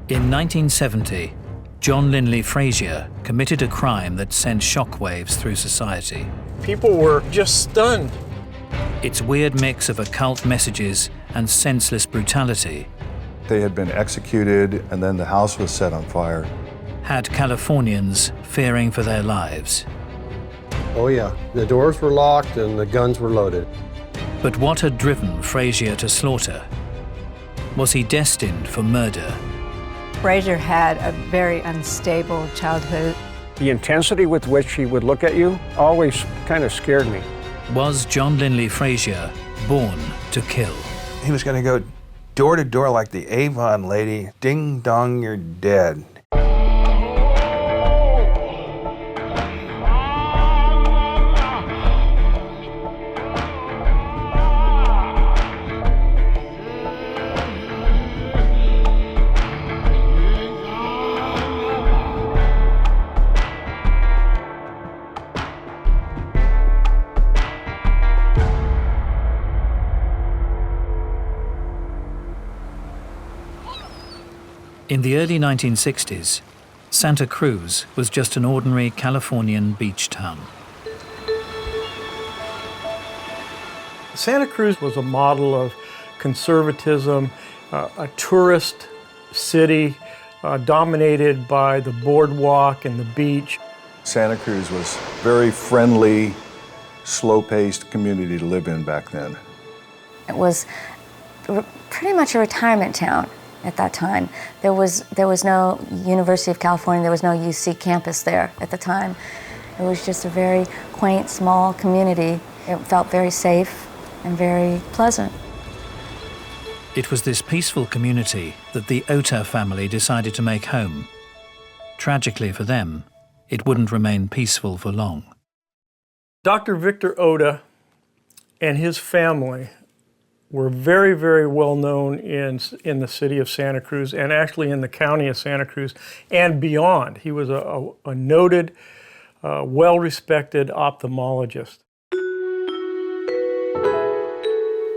In 1970, John Linley Frazier committed a crime that sent shockwaves through society. People were just stunned. Its weird mix of occult messages and senseless brutality They had been executed, and then the house was set on fire. had Californians fearing for their lives. Oh yeah, the doors were locked and the guns were loaded. But what had driven Frazier to slaughter? Was he destined for murder? Frazier had a very unstable childhood. The intensity with which he would look at you always kind of scared me. Was John Linley Frazier born to kill? He was going to go door to door like the Avon lady. Ding dong, you're dead. In the early 1960s, Santa Cruz was just an ordinary Californian beach town. Santa Cruz was a model of conservatism, a tourist city dominated by the boardwalk and the beach. Santa Cruz was a very friendly, slow-paced community to live in back then. It was pretty much a retirement town at that time. There was no University of California, there was no UC campus there at the time. It was just a very quaint, small community. It felt very safe and very pleasant. It was this peaceful community that the Ota family decided to make home. Tragically for them, it wouldn't remain peaceful for long. Dr. Victor Ota and his family were very, very well known in the city of Santa Cruz and actually in the county of Santa Cruz and beyond. He was a noted, well-respected ophthalmologist.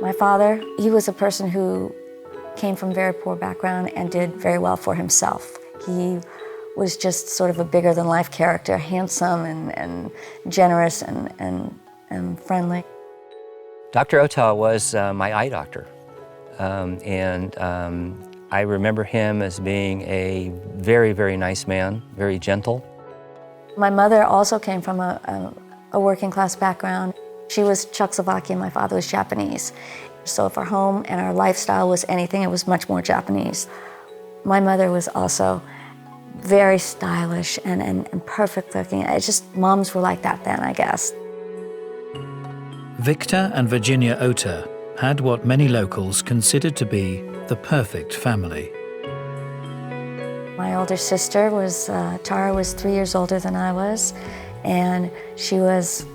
My father, he was a person who came from a very poor background and did very well for himself. He was just sort of a bigger-than-life character, handsome and generous and friendly. Dr. Ota was my eye doctor, I remember him as being a very, very nice man, very gentle. My mother also came from a working-class background. She was Czechoslovakian, my father was Japanese. So if our home and our lifestyle was anything, it was much more Japanese. My mother was also very stylish and perfect looking. It's just, moms were like that then, I guess. Victor and Virginia Ota had what many locals considered to be the perfect family. My older sister was, Tara was 3 years older than I was, and she was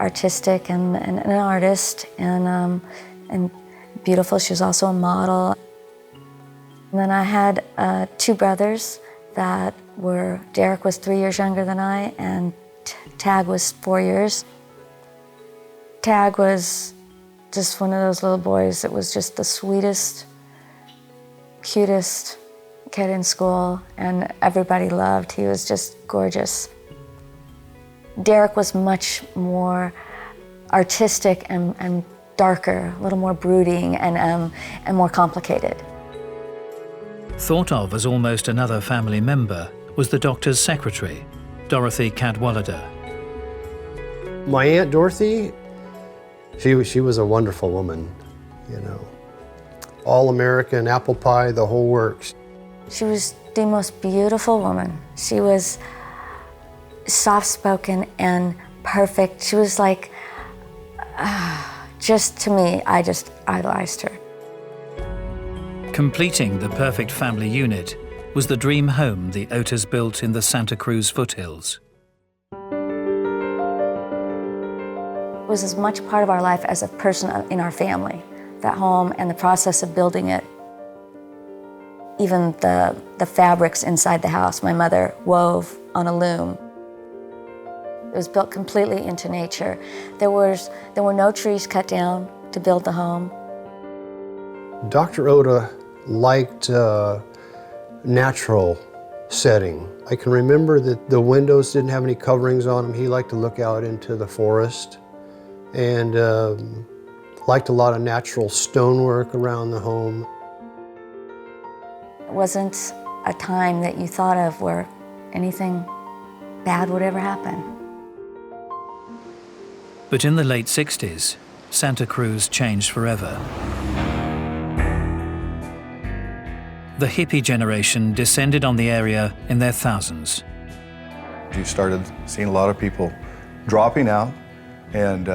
artistic and an artist and beautiful. She was also a model. And then I had 2 brothers that were, Derek was 3 years younger than I, and Tag was 4 years. Tag was just one of those little boys that was just the sweetest, cutest kid in school, and everybody loved. He was just gorgeous. Derek was much more artistic and darker, a little more brooding and more complicated. Thought of as almost another family member was the doctor's secretary, Dorothy Cadwallader. My Aunt Dorothy, she was a wonderful woman, you know. All-American, apple pie, the whole works. She was the most beautiful woman. She was soft-spoken and perfect. She was like, just to me, I just idolized her. Completing the perfect family unit was the dream home the Otas built in the Santa Cruz foothills. It was as much part of our life as a person in our family, that home and the process of building it. Even the fabrics inside the house, my mother wove on a loom. It was built completely into nature. There were no trees cut down to build the home. Dr. Ota liked natural setting. I can remember that the windows didn't have any coverings on them. He liked to look out into the forest and liked a lot of natural stonework around the home. It wasn't a time that you thought of where anything bad would ever happen. But in the late 60s, Santa Cruz changed forever. The hippie generation descended on the area in their thousands. You started seeing a lot of people dropping out and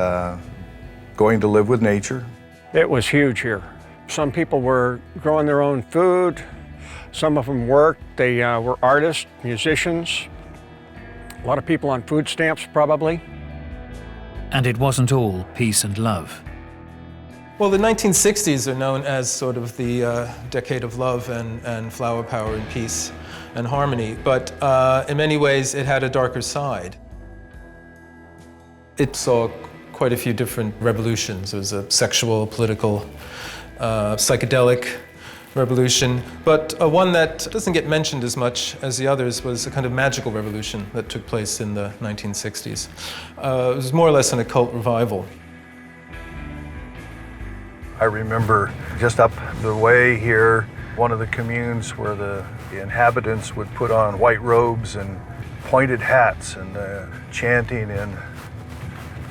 going to live with nature. It was huge here. Some people were growing their own food. Some of them worked. They were artists, musicians. A lot of people on food stamps, probably. And it wasn't all peace and love. Well, the 1960s are known as sort of the decade of love and flower power and peace and harmony, but in many ways it had a darker side. It saw quite a few different revolutions. There was a sexual, political, psychedelic revolution, but one that doesn't get mentioned as much as the others was a kind of magical revolution that took place in the 1960s. It was more or less an occult revival. I remember just up the way here, one of the communes where the inhabitants would put on white robes and pointed hats and chanting in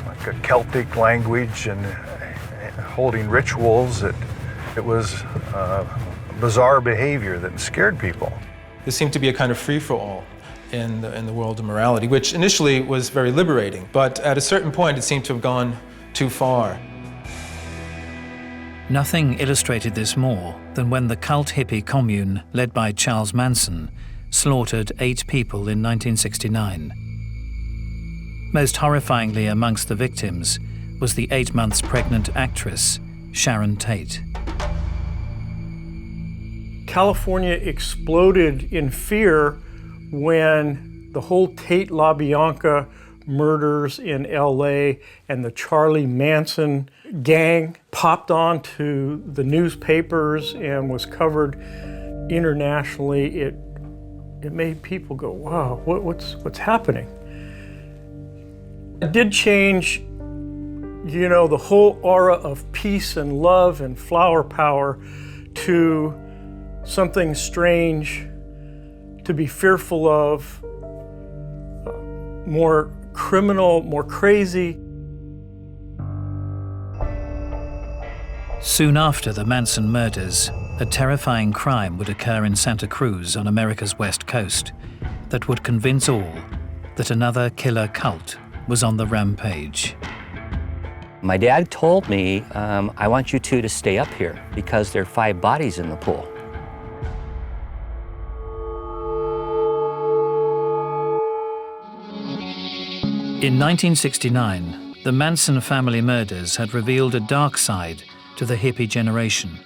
like a Celtic language and holding rituals. It was bizarre behavior that scared people. There seemed to be a kind of free-for-all in the world of morality, which initially was very liberating, but at a certain point it seemed to have gone too far. Nothing illustrated this more than when the cult hippie commune, led by Charles Manson, slaughtered 8 people in 1969. Most horrifyingly amongst the victims was the 8 months pregnant actress, Sharon Tate. California exploded in fear when the whole Tate LaBianca murders in LA and the Charlie Manson gang popped onto the newspapers and was covered internationally. It made people go, wow, what's happening? It did change, you know, the whole aura of peace and love and flower power to something strange, to be fearful of, more criminal, more crazy. Soon after the Manson murders, a terrifying crime would occur in Santa Cruz on America's west coast that would convince all that another killer cult was on the rampage. My dad told me, I want you two to stay up here because there are 5 bodies in the pool. In 1969, the Manson family murders had revealed a dark side to the hippie generation.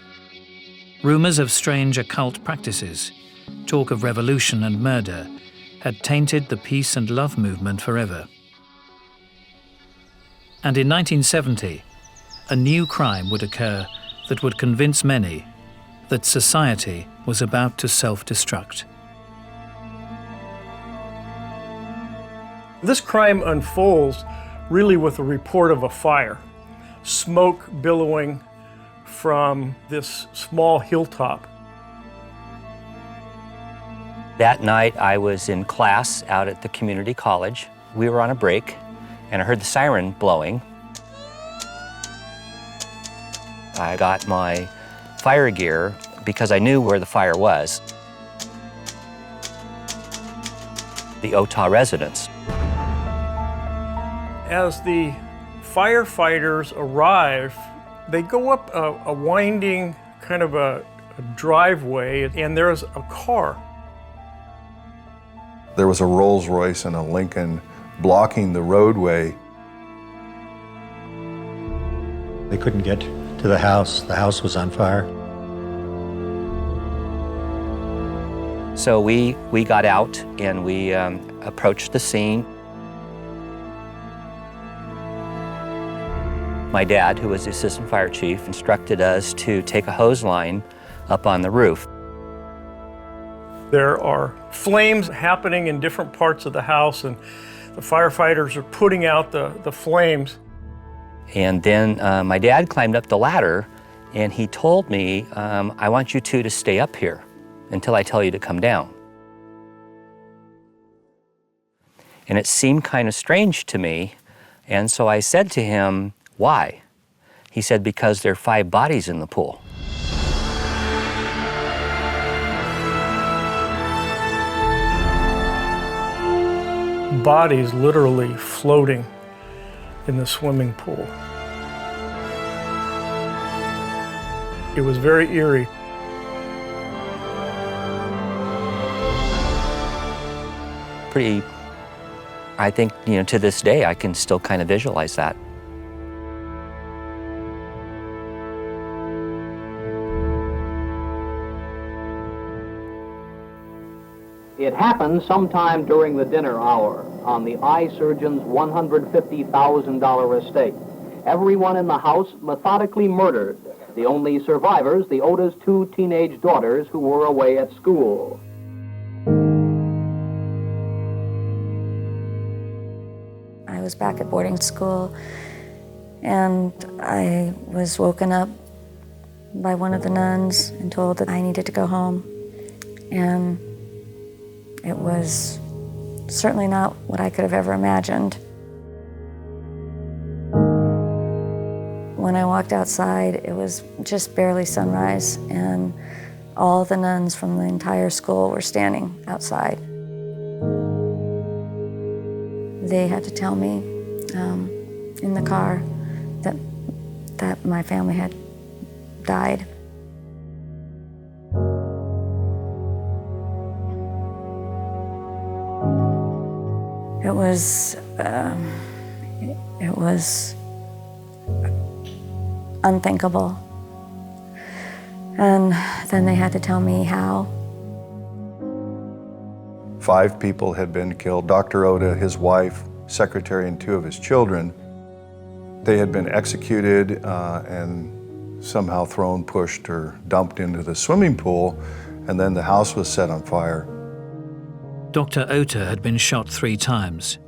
Rumors of strange occult practices, talk of revolution and murder, had tainted the peace and love movement forever. And in 1970, a new crime would occur that would convince many that society was about to self-destruct. This crime unfolds really with a report of a fire, smoke billowing from this small hilltop. That night I was in class out at the community college. We were on a break and I heard the siren blowing. I got my fire gear because I knew where the fire was. The Otah residence. As the firefighters arrive, they go up a winding kind of a driveway, and there's a car. There was a Rolls Royce and a Lincoln blocking the roadway. They couldn't get to the house. The house was on fire. So we got out and we approached the scene. My dad, who was the assistant fire chief, instructed us to take a hose line up on the roof. There are flames happening in different parts of the house, and the firefighters are putting out the flames. And then my dad climbed up the ladder, and he told me, I want you two to stay up here until I tell you to come down. And it seemed kind of strange to me, and so I said to him, why? He said, because there are 5 bodies in the pool. Bodies literally floating in the swimming pool. It was very eerie. Pretty, I think, to this day, I can still kind of visualize that. It happened sometime during the dinner hour on the eye surgeon's $150,000 estate. Everyone in the house methodically murdered. The only survivors, the Oda's 2 teenage daughters who were away at school. I was back at boarding school, and I was woken up by one of the nuns and told that I needed to go home. And it was certainly not what I could have ever imagined. When I walked outside, it was just barely sunrise, and all the nuns from the entire school were standing outside. They had to tell me in the car that my family had died. It was unthinkable. And then they had to tell me how. 5 people had been killed. Dr. Oda, his wife, secretary, and 2 of his children. They had been executed and somehow thrown, pushed, or dumped into the swimming pool, and then the house was set on fire. Dr. Ota had been shot 3 times.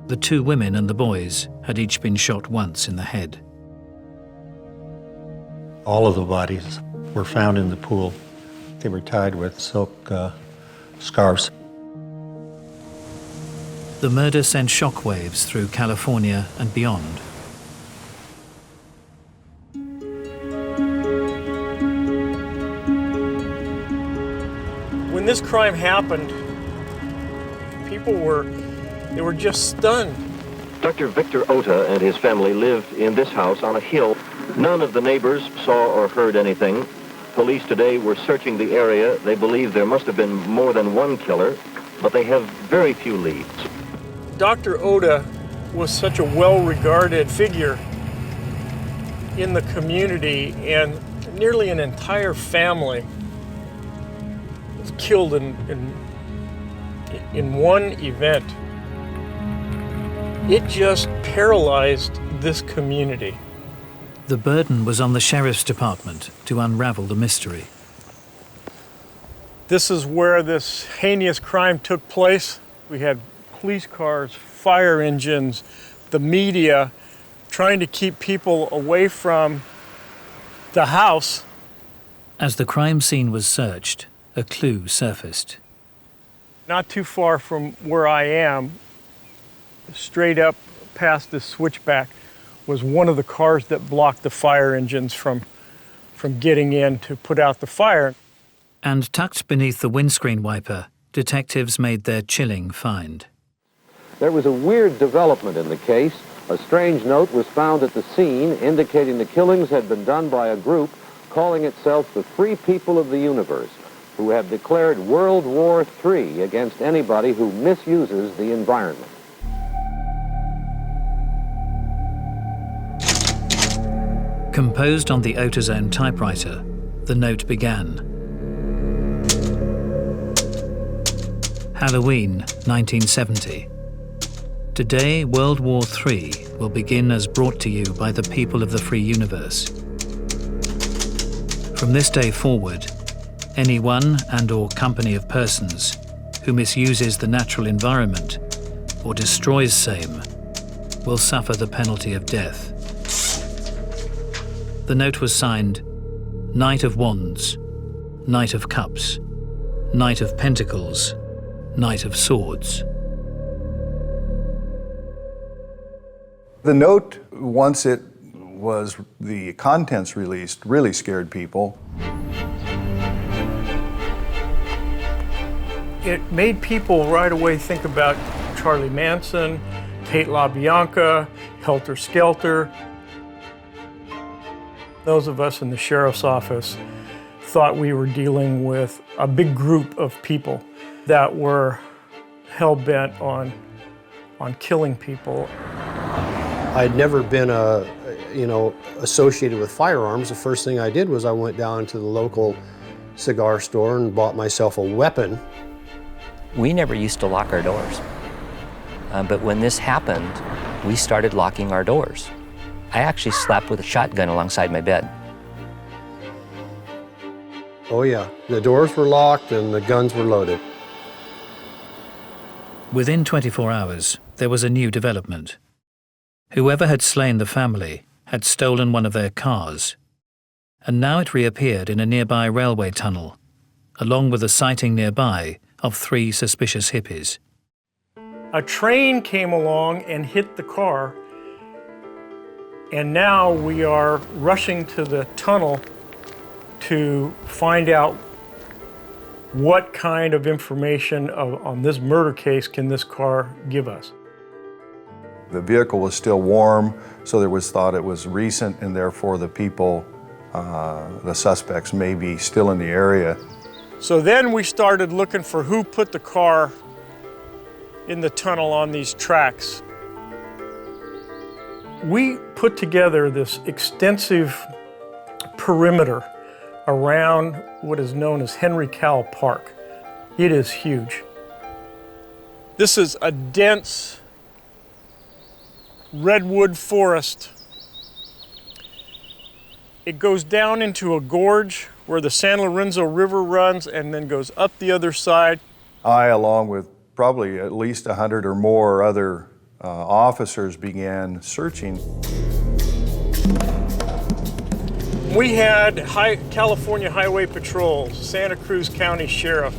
The 2 women and the boys had each been shot once in the head. All of the bodies were found in the pool. They were tied with silk scarves. The murder sent shockwaves through California and beyond. When this crime happened, people were just stunned. Dr. Victor Ota and his family lived in this house on a hill. None of the neighbors saw or heard anything. Police today were searching the area. They believe there must have been more than one killer, but they have very few leads. Dr. Oda was such a well-regarded figure in the community, and nearly an entire family was killed in one event. It just paralyzed this community. The burden was on the sheriff's department to unravel the mystery. This is where this heinous crime took place. We had police cars, fire engines, the media, trying to keep people away from the house. As the crime scene was searched, a clue surfaced. Not too far from where I am, straight up past this switchback, was one of the cars that blocked the fire engines from getting in to put out the fire. And tucked beneath the windscreen wiper, detectives made their chilling find. There was a weird development in the case. A strange note was found at the scene indicating the killings had been done by a group calling itself the Free People of the Universe, who have declared World War III against anybody who misuses the environment. Composed on the AutoZone typewriter, the note began. Halloween, 1970. Today, World War III will begin as brought to you by the people of the free universe. From this day forward, Anyone and/or company of persons who misuses the natural environment or destroys same will suffer the penalty of death. The note was signed Knight of Wands, Knight of Cups, Knight of Pentacles, Knight of Swords. The note, once it was the contents released, really scared people. It made people right away think about Charlie Manson, Tate LaBianca, Helter Skelter. Those of us in the sheriff's office thought we were dealing with a big group of people that were hell-bent on killing people. I'd never been associated with firearms. The first thing I did was I went down to the local cigar store and bought myself a weapon. We never used to lock our doors. But when this happened, we started locking our doors. I actually slept with a shotgun alongside my bed. Oh yeah, the doors were locked and the guns were loaded. Within 24 hours, there was a new development. Whoever had slain the family had stolen one of their cars, and now it reappeared in a nearby railway tunnel, along with a sighting nearby of 3 suspicious hippies. A train came along and hit the car, and now we are rushing to the tunnel to find out what kind of information on this murder case can this car give us. The vehicle was still warm, so there was thought it was recent, and therefore the people, the suspects, may be still in the area. So then we started looking for who put the car in the tunnel on these tracks. We put together this extensive perimeter around what is known as Henry Cowell Park. It is huge. This is a dense redwood forest. It goes down into a gorge where the San Lorenzo River runs and then goes up the other side. I, along with probably at least 100 or more other officers, began searching. We had California Highway Patrol, Santa Cruz County Sheriff,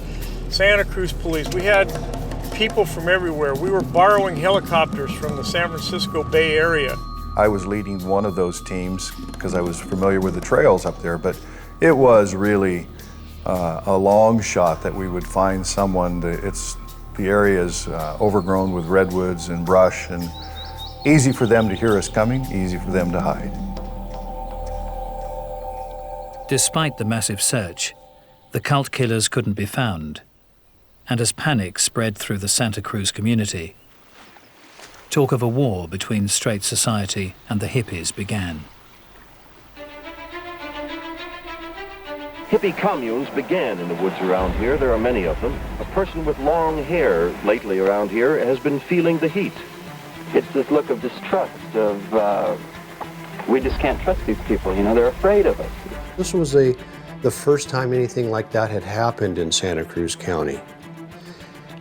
Santa Cruz Police. We had people from everywhere. We were borrowing helicopters from the San Francisco Bay Area. I was leading one of those teams because I was familiar with the trails up there, but it was really a long shot that we would find someone. The area is overgrown with redwoods and brush, and easy for them to hear us coming, easy for them to hide. Despite the massive search, the cult killers couldn't be found, and as panic spread through the Santa Cruz community, talk of a war between straight society and the hippies began. Hippie communes began in the woods around here. There are many of them. A person with long hair lately around here has been feeling the heat. It's this look of distrust, we just can't trust these people, they're afraid of us. This was the first time anything like that had happened in Santa Cruz County.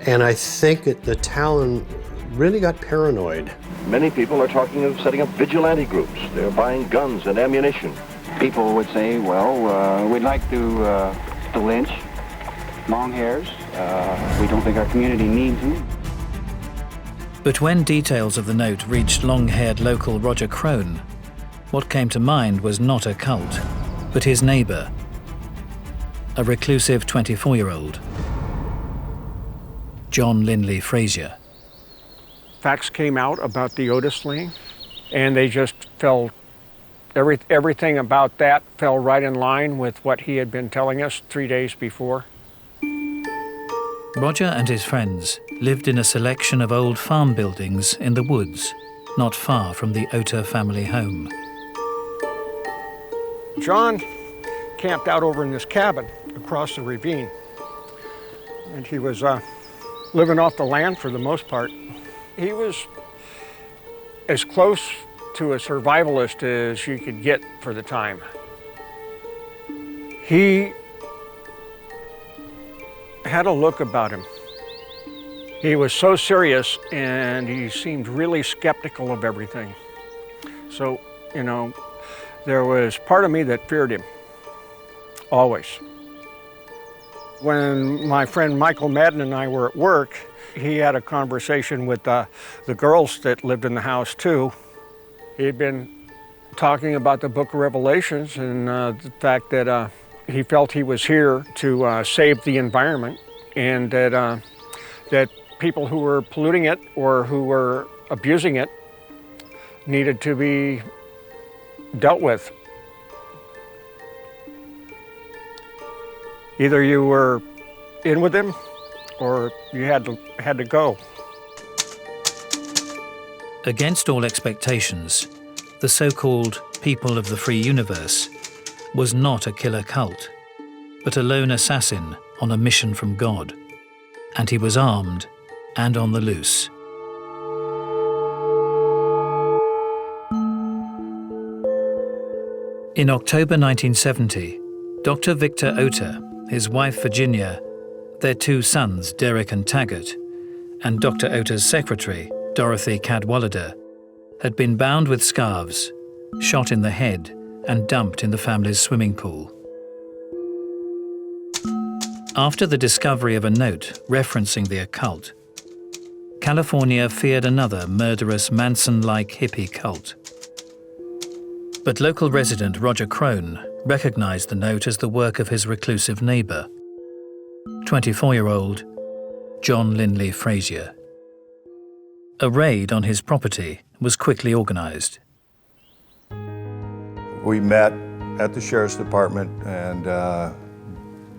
And I think the town really got paranoid. Many people are talking of setting up vigilante groups. They're buying guns and ammunition. People would say, well, we'd like to lynch long hairs. We don't think our community needs them. But when details of the note reached long-haired local Roger Crone, what came to mind was not a cult, but his neighbor, a reclusive 24-year-old, John Linley Frazier. Facts came out about the Otis slaying, and they just fell, everything about that fell right in line with what he had been telling us 3 days before. Roger and his friends lived in a selection of old farm buildings in the woods, not far from the Ota family home. John camped out over in this cabin across the ravine, and he was living off the land for the most part. He was as close to a survivalist as you could get for the time. He had a look about him. He was so serious, and he seemed really skeptical of everything. So, you know, there was part of me that feared him, always. When my friend Michael Madden and I were at work, he had a conversation with the girls that lived in the house too. He'd been talking about the book of Revelations and the fact that he felt he was here to save the environment, and that people who were polluting it or who were abusing it needed to be dealt with. Either you were in with him or you had to go. Against all expectations, the so-called People of the Free Universe was not a killer cult, but a lone assassin on a mission from God, and he was armed and on the loose. In October 1970, Dr. Victor Ota, his wife Virginia, their two sons Derek and Taggart, and Dr. Ota's secretary, Dorothy Cadwallader, had been bound with scarves, shot in the head, and dumped in the family's swimming pool. After the discovery of a note referencing the occult, California feared another murderous Manson-like hippie cult. But local resident Roger Crone recognized the note as the work of his reclusive neighbor, 24-year-old John Linley Frazier. A raid on his property was quickly organized. We met at the Sheriff's Department and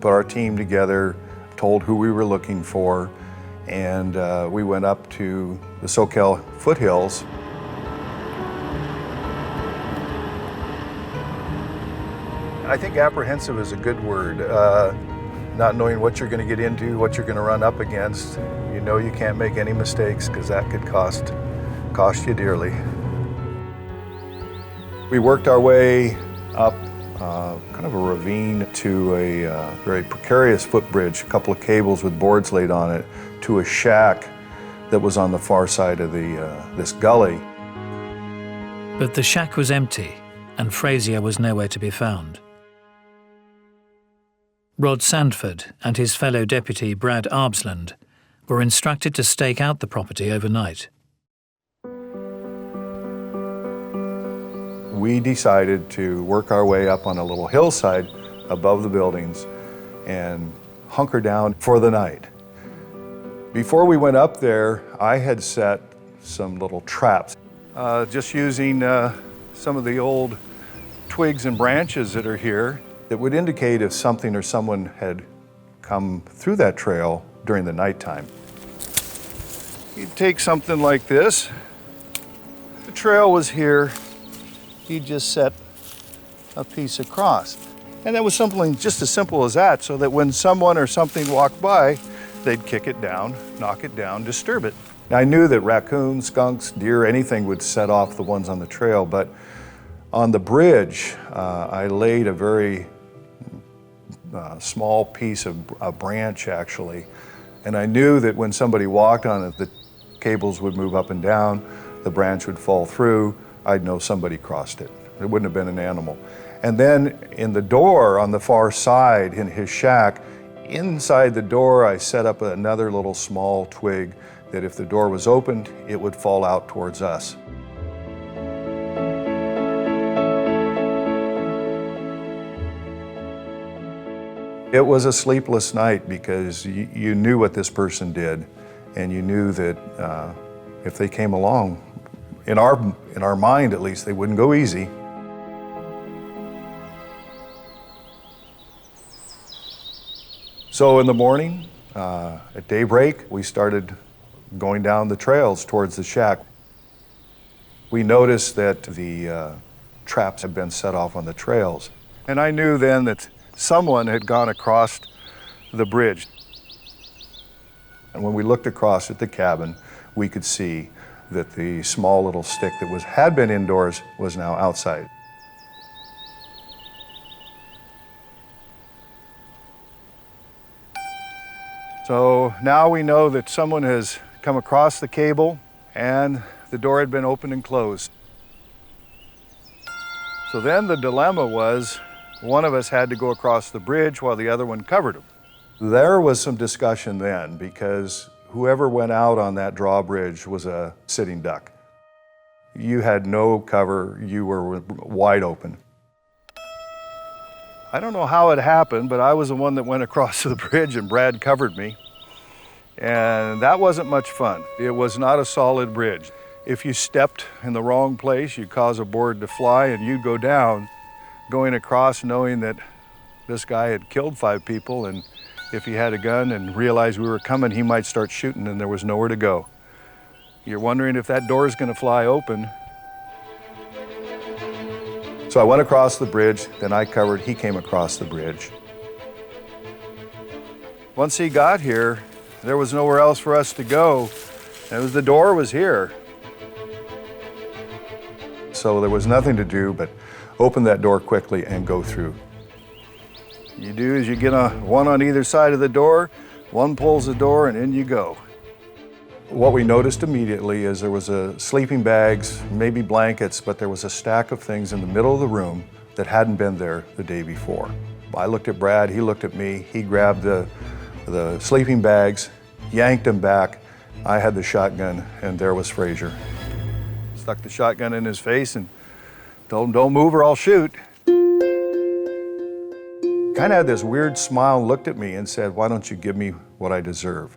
put our team together, told who we were looking for, and we went up to the Soquel foothills. I think apprehensive is a good word. Not knowing what you're going to get into, what you're going to run up against. You know you can't make any mistakes because that could cost you dearly. We worked our way up kind of a ravine to a very precarious footbridge, a couple of cables with boards laid on it, to a shack that was on the far side of this gully. But the shack was empty, and Frazier was nowhere to be found. Rod Sandford and his fellow deputy Brad Arbsland were instructed to stake out the property overnight. We decided to work our way up on a little hillside above the buildings and hunker down for the night. Before we went up there, I had set some little traps, just using some of the old twigs and branches that are here that would indicate if something or someone had come through that trail during the nighttime. You'd take something like this. The trail was here. You'd just set a piece across. And that was something just as simple as that, so that when someone or something walked by, they'd kick it down, knock it down, disturb it. I knew that raccoons, skunks, deer, anything would set off the ones on the trail, but on the bridge, I laid a very small piece of a branch, actually. And I knew that when somebody walked on it, the cables would move up and down, the branch would fall through, I'd know somebody crossed it. It wouldn't have been an animal. And then in the door on the far side in his shack, inside the door I set up another little small twig that if the door was opened, it would fall out towards us. It was a sleepless night because you knew what this person did, and you knew that if they came along, in our mind at least, they wouldn't go easy. So in the morning, at daybreak, we started going down the trails towards the shack. We noticed that the traps had been set off on the trails. And I knew then that someone had gone across the bridge. And when we looked across at the cabin, we could see that the small little stick that had been indoors was now outside. So now we know that someone has come across the cable and the door had been opened and closed. So then the dilemma was one of us had to go across the bridge while the other one covered him. There was some discussion then because whoever went out on that drawbridge was a sitting duck. You had no cover, you were wide open. I don't know how it happened, but I was the one that went across the bridge and Brad covered me. And that wasn't much fun. It was not a solid bridge. If you stepped in the wrong place, you'd cause a board to fly and you'd go down, going across knowing that this guy had killed 5 people, and if he had a gun and realized we were coming, he might start shooting and there was nowhere to go. You're wondering if that door is going to fly open. So I went across the bridge, then I covered, he came across the bridge. Once he got here, there was nowhere else for us to go. The door was here. So there was nothing to do but open that door quickly and go through. You do is you get one on either side of the door, one pulls the door, and in you go. What we noticed immediately is there was sleeping bags, maybe blankets, but there was a stack of things in the middle of the room that hadn't been there the day before. I looked at Brad, he looked at me, he grabbed the sleeping bags, yanked them back. I had the shotgun, and there was Frazier. Stuck the shotgun in his face and told him, "Don't move or I'll shoot." Kind of had this weird smile, looked at me and said, "Why don't you give me what I deserve?"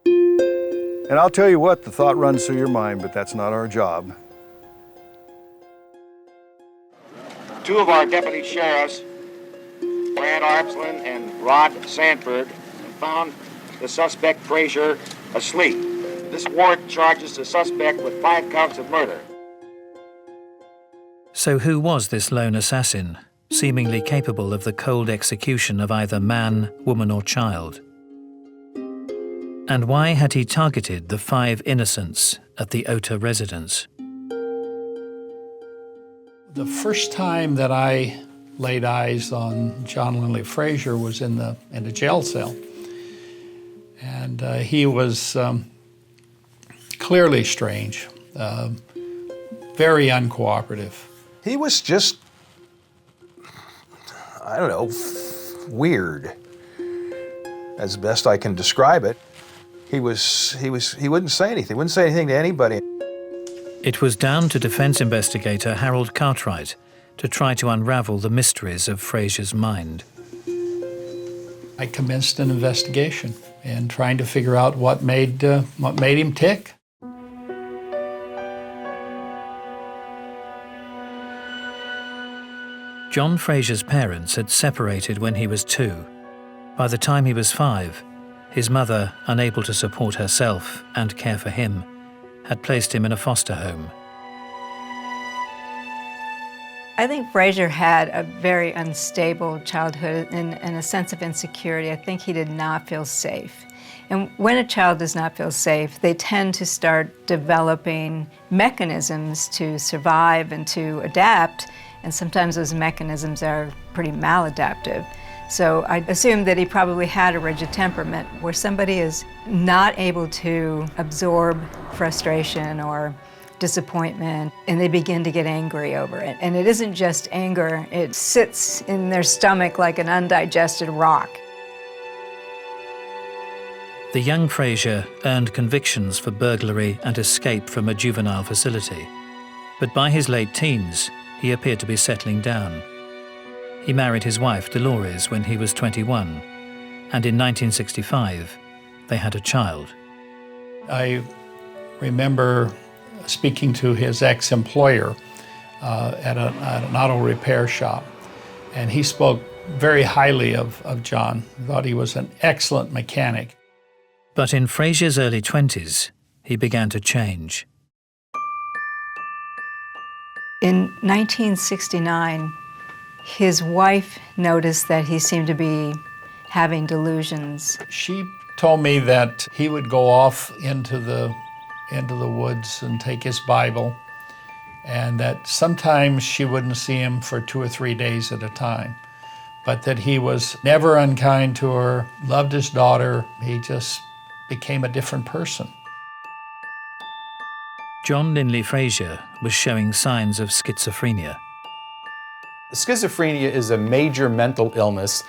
And I'll tell you what, the thought runs through your mind, but that's not our job. 2 of our deputy sheriffs, Brad Arpslin and Rod Sanford, found the suspect Frazier asleep. This warrant charges the suspect with 5 counts of murder. So who was this lone assassin, seemingly capable of the cold execution of either man, woman or child? And why had he targeted the 5 innocents at the Ota residence? The first time that I laid eyes on John Linley Frazier was in a jail cell. And he was clearly strange, very uncooperative. He was just, I don't know, weird, as best I can describe it. He wouldn't say anything, wouldn't say anything to anybody. It was down to defense investigator Harold Cartwright to try to unravel the mysteries of Frazier's mind. I commenced an investigation and trying to figure out what made him tick. John Frazier's parents had separated when he was 2. By the time he was 5, his mother, unable to support herself and care for him, had placed him in a foster home. I think Frazier had a very unstable childhood and a sense of insecurity. I think he did not feel safe. And when a child does not feel safe, they tend to start developing mechanisms to survive and to adapt, and sometimes those mechanisms are pretty maladaptive. So I assume that he probably had a rigid temperament where somebody is not able to absorb frustration or disappointment, and they begin to get angry over it. And it isn't just anger, it sits in their stomach like an undigested rock. The young Frazier earned convictions for burglary and escape from a juvenile facility. But by his late teens, he appeared to be settling down. He married his wife, Dolores, when he was 21, and in 1965, they had a child. I remember speaking to his ex-employer at an auto repair shop, and he spoke very highly of John. He thought he was an excellent mechanic. But in Frazier's early 20s, he began to change. In 1969, his wife noticed that he seemed to be having delusions. She told me that he would go off into the woods and take his Bible, and that sometimes she wouldn't see him for 2 or 3 days at a time. but that he was never unkind to her, loved his daughter. He just became a different person. John Linley Frazier was showing signs of schizophrenia. Schizophrenia is a major mental illness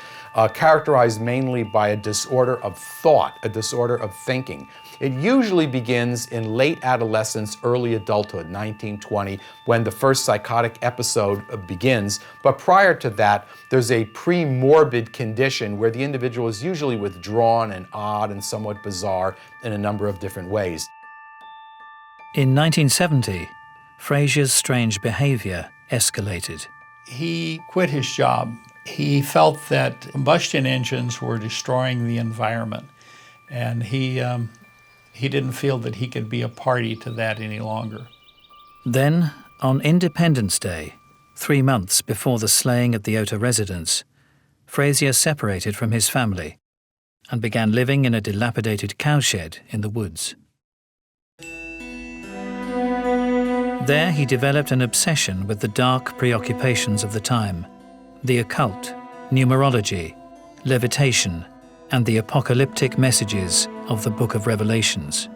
characterized mainly by a disorder of thought, a disorder of thinking. It usually begins in late adolescence, early adulthood, 19, 20, when the first psychotic episode begins. But prior to that, there's a pre-morbid condition where the individual is usually withdrawn and odd and somewhat bizarre in a number of different ways. In 1970, Frazier's strange behavior escalated. He quit his job. He felt that combustion engines were destroying the environment, and he didn't feel that he could be a party to that any longer. Then, on Independence Day, 3 months before the slaying at the Ota residence, Frazier separated from his family and began living in a dilapidated cowshed in the woods. There he developed an obsession with the dark preoccupations of the time, the occult, numerology, levitation, and the apocalyptic messages of the Book of Revelations.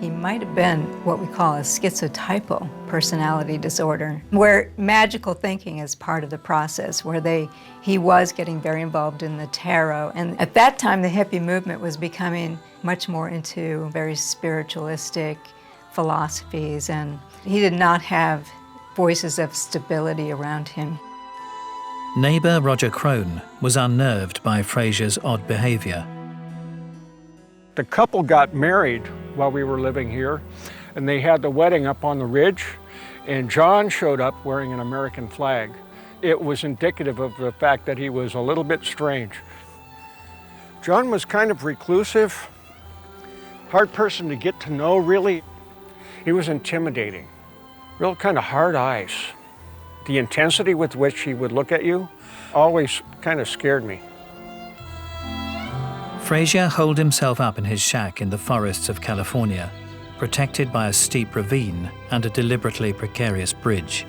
He might have been what we call a schizotypal personality disorder, where magical thinking is part of the process, where he was getting very involved in the tarot. And at that time, the hippie movement was becoming much more into very spiritualistic philosophies, and he did not have voices of stability around him. Neighbor Roger Crone was unnerved by Frazier's odd behavior. The couple got married while we were living here, and they had the wedding up on the ridge, and John showed up wearing an American flag. It was indicative of the fact that he was a little bit strange. John was kind of reclusive, hard person to get to know, really. He was intimidating, real kind of hard eyes. The intensity with which he would look at you always kind of scared me. Frazier holed himself up in his shack in the forests of California, protected by a steep ravine and a deliberately precarious bridge.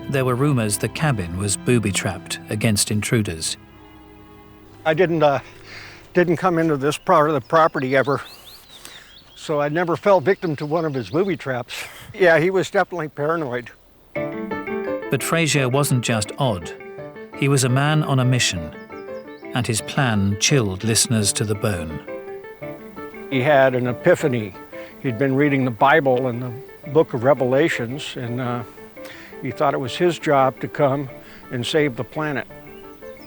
There were rumors the cabin was booby-trapped against intruders. I didn't come into this part of the property ever, so I never fell victim to one of his booby traps. Yeah, he was definitely paranoid. But Frazier wasn't just odd. He was a man on a mission, and his plan chilled listeners to the bone. He had an epiphany. He'd been reading the Bible and the book of Revelations, and he thought it was his job to come and save the planet.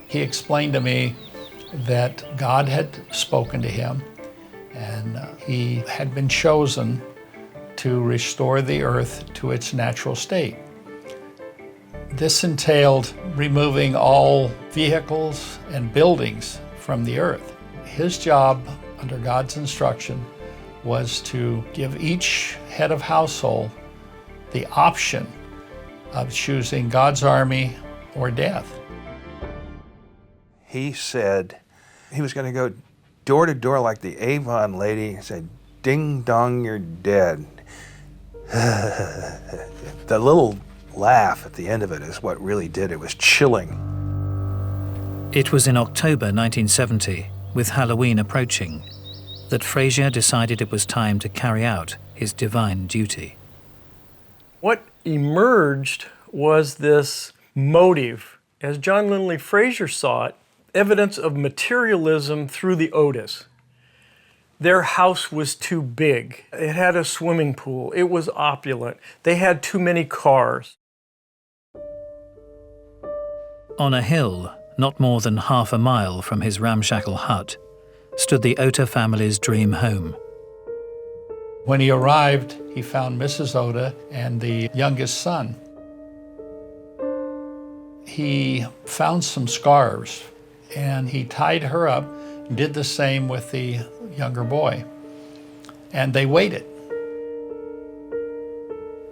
He explained to me that God had spoken to him, and he had been chosen to restore the earth to its natural state. This entailed removing all vehicles and buildings from the earth. His job, under God's instruction, was to give each head of household the option of choosing God's army or death. He said he was going to go door to door like the Avon lady and said, "Ding dong, you're dead." The little laugh at the end of it is what really did. It was chilling. It was in October 1970, with Halloween approaching, that Frazier decided it was time to carry out his divine duty. What emerged was this motive, as John Linley Frazier saw it, evidence of materialism through the Otis. Their house was too big. It had a swimming pool. It was opulent. They had too many cars. On a hill, not more than half a mile from his ramshackle hut, stood the Ota family's dream home. When he arrived, he found Mrs. Ota and the youngest son. He found some scarves, and he tied her up, did the same with the younger boy, and they waited.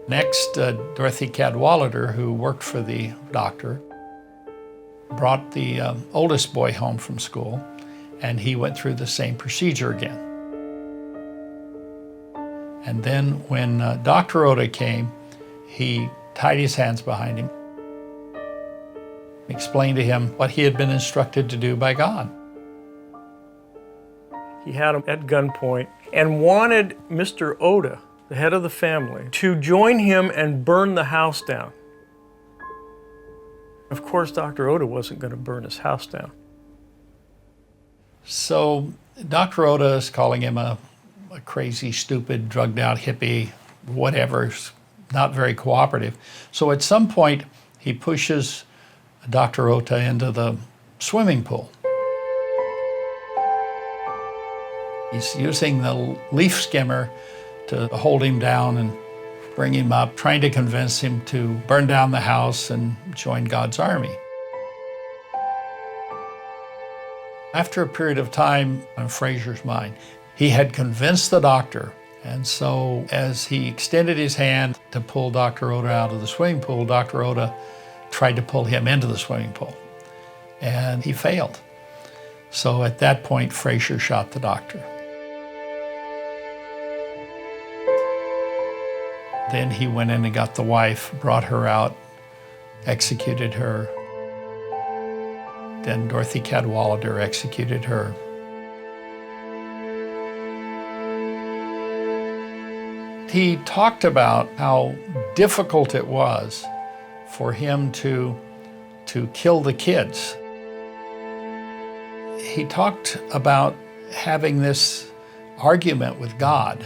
Next, Dorothy Cadwallader, who worked for the doctor, brought the oldest boy home from school, and he went through the same procedure again. And then when Dr. Ota came, he tied his hands behind him. explained to him what he had been instructed to do by God. He had him at gunpoint and wanted Mr. Oda, the head of the family, to join him and burn the house down. Of course, Dr. Oda wasn't going to burn his house down. So Dr. Oda is calling him a crazy, stupid, drugged-out hippie, whatever, not very cooperative. So at some point, he pushes Dr. Oda into the swimming pool. He's using the leaf skimmer to hold him down and bring him up, trying to convince him to burn down the house and join God's army. After a period of time, in Frazier's mind, he had convinced the doctor, and so as he extended his hand to pull Dr. Oda out of the swimming pool, Dr. Oda tried to pull him into the swimming pool, and he failed. So at that point, Frazier shot the doctor. Then he went in and got the wife, brought her out, executed her. Then Dorothy Cadwallader executed her. He talked about how difficult it was for him to kill the kids. He talked about having this argument with God.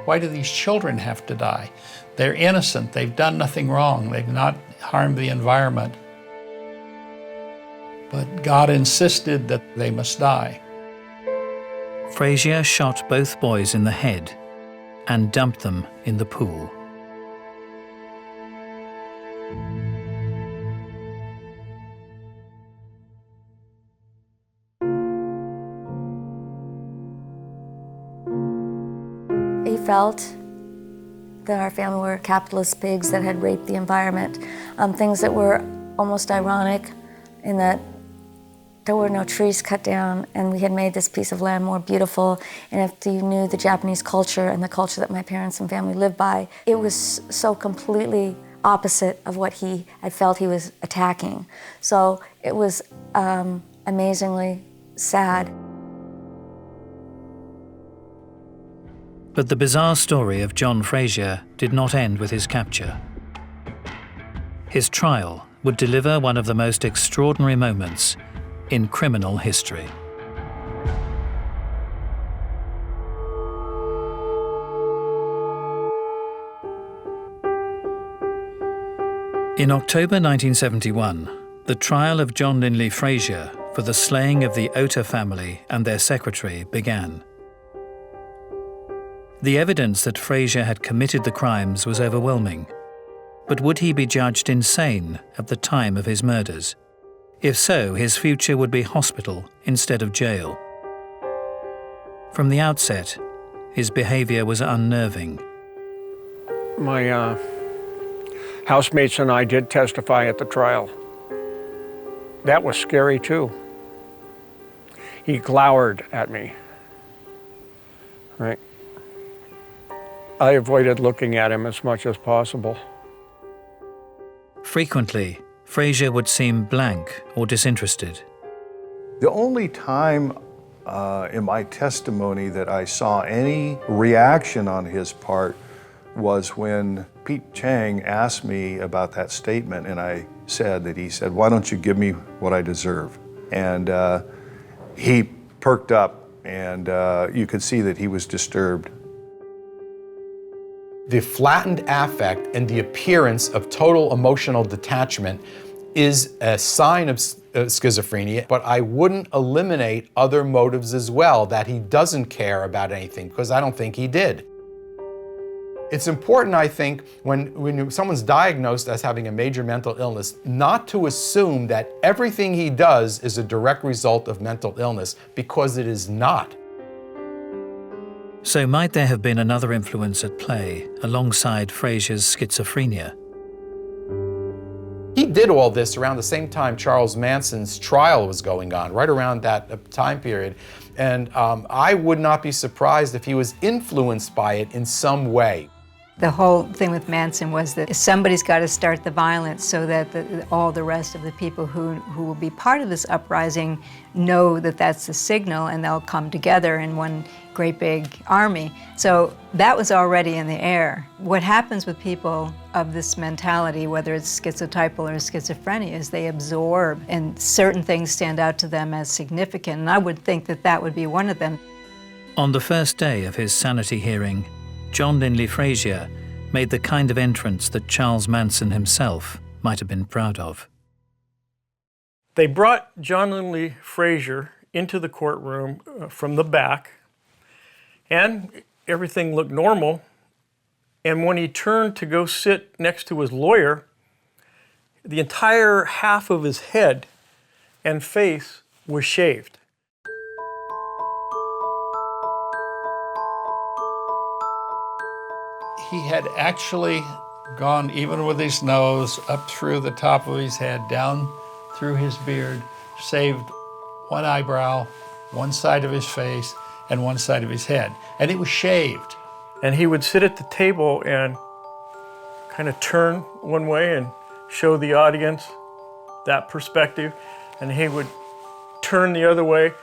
Why do these children have to die? They're innocent. They've done nothing wrong. They've not harmed the environment. But God insisted that they must die. Frazier shot both boys in the head and dumped them in the pool. He felt that our family were capitalist pigs that had raped the environment, things that were almost ironic in that there were no trees cut down and we had made this piece of land more beautiful. And if you knew the Japanese culture and the culture that my parents and family lived by, it was so completely opposite of what he had felt he was attacking. So it was amazingly sad. But the bizarre story of John Frazier did not end with his capture. His trial would deliver one of the most extraordinary moments in criminal history. In October 1971, the trial of John Linley Frazier for the slaying of the Ota family and their secretary began. The evidence that Frazier had committed the crimes was overwhelming. But would he be judged insane at the time of his murders? If so, his future would be hospital instead of jail. From the outset, his behavior was unnerving. My housemates and I did testify at the trial. That was scary too. He glowered at me, right? I avoided looking at him as much as possible. Frequently, Frazier would seem blank or disinterested. The only time in my testimony that I saw any reaction on his part was when Pete Chang asked me about that statement, and I said that he said, "Why don't you give me what I deserve?" And he perked up, and you could see that he was disturbed. The flattened affect and the appearance of total emotional detachment is a sign of schizophrenia, but I wouldn't eliminate other motives as well, that he doesn't care about anything, because I don't think he did. It's important, I think, when someone's diagnosed as having a major mental illness, not to assume that everything he does is a direct result of mental illness, because it is not. So might there have been another influence at play alongside Frazier's schizophrenia? He did all this around the same time Charles Manson's trial was going on, right around that time period. And I would not be surprised if he was influenced by it in some way. The whole thing with Manson was that somebody's got to start the violence so that all the rest of the people who will be part of this uprising know that that's the signal, and they'll come together in one great big army. So that was already in the air. What happens with people of this mentality, whether it's schizotypal or schizophrenia, is they absorb, and certain things stand out to them as significant, and I would think that that would be one of them. On the first day of his sanity hearing, John Linley Frazier made the kind of entrance that Charles Manson himself might have been proud of. They brought John Linley Frazier into the courtroom from the back, and everything looked normal. And when he turned to go sit next to his lawyer, the entire half of his head and face was shaved. He had actually gone, even with his nose, up through the top of his head, down through his beard, saved one eyebrow, one side of his face, and one side of his head. And it was shaved. And he would sit at the table and kind of turn one way and show the audience that perspective, and he would turn the other way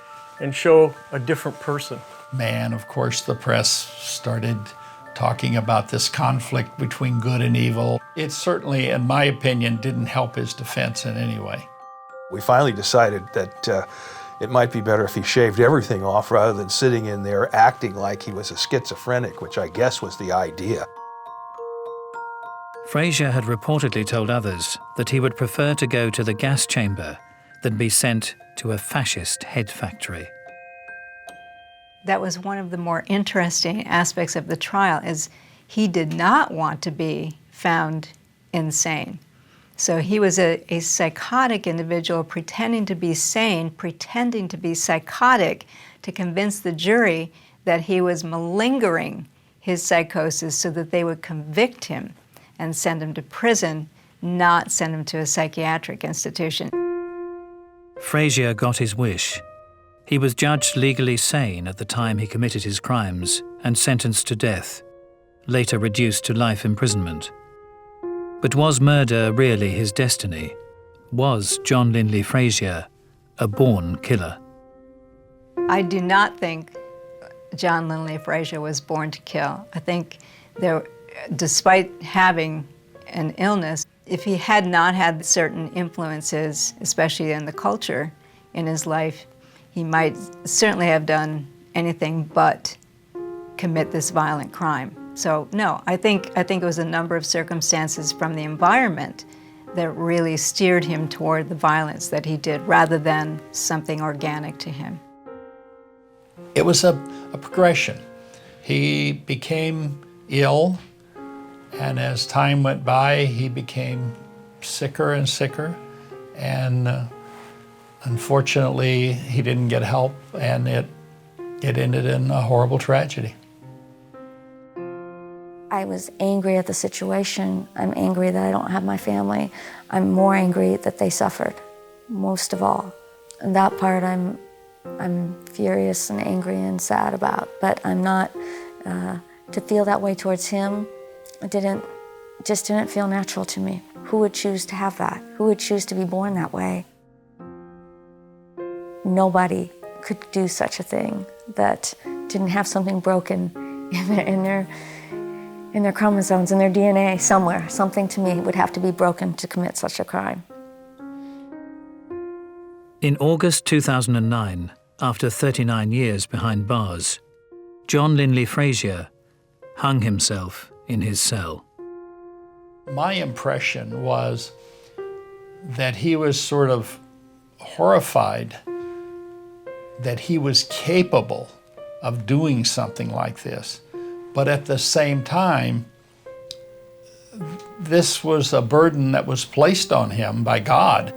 and show a different person. Man, of course, the press started talking about this conflict between good and evil. It certainly, in my opinion, didn't help his defense in any way. We finally decided that it might be better if he shaved everything off rather than sitting in there acting like he was a schizophrenic, which I guess was the idea. Frazier had reportedly told others that he would prefer to go to the gas chamber than be sent to a fascist head factory. That was one of the more interesting aspects of the trial, is he did not want to be found insane. So he was a psychotic individual pretending to be sane, pretending to be psychotic to convince the jury that he was malingering his psychosis so that they would convict him and send him to prison, not send him to a psychiatric institution. Frazier got his wish. He was judged legally sane at the time he committed his crimes and sentenced to death, later reduced to life imprisonment. But was murder really his destiny? Was John Linley Frazier a born killer? I do not think John Linley Frazier was born to kill. I think despite having an illness, if he had not had certain influences, especially in the culture in his life, he might certainly have done anything but commit this violent crime. So no, I think it was a number of circumstances from the environment that really steered him toward the violence that he did, rather than something organic to him. It was a progression. He became ill, and as time went by, he became sicker and sicker, and unfortunately, he didn't get help, and it ended in a horrible tragedy. I was angry at the situation. I'm angry that I don't have my family. I'm more angry that they suffered, most of all. And that part I'm furious and angry and sad about, but I'm not, to feel that way towards him, just didn't feel natural to me. Who would choose to have that? Who would choose to be born that way? Nobody could do such a thing that didn't have something broken in their chromosomes, in their DNA somewhere. Something to me would have to be broken to commit such a crime. In August 2009, after 39 years behind bars, John Linley Frazier hung himself in his cell. My impression was that he was sort of horrified that he was capable of doing something like this. But at the same time, this was a burden that was placed on him by God.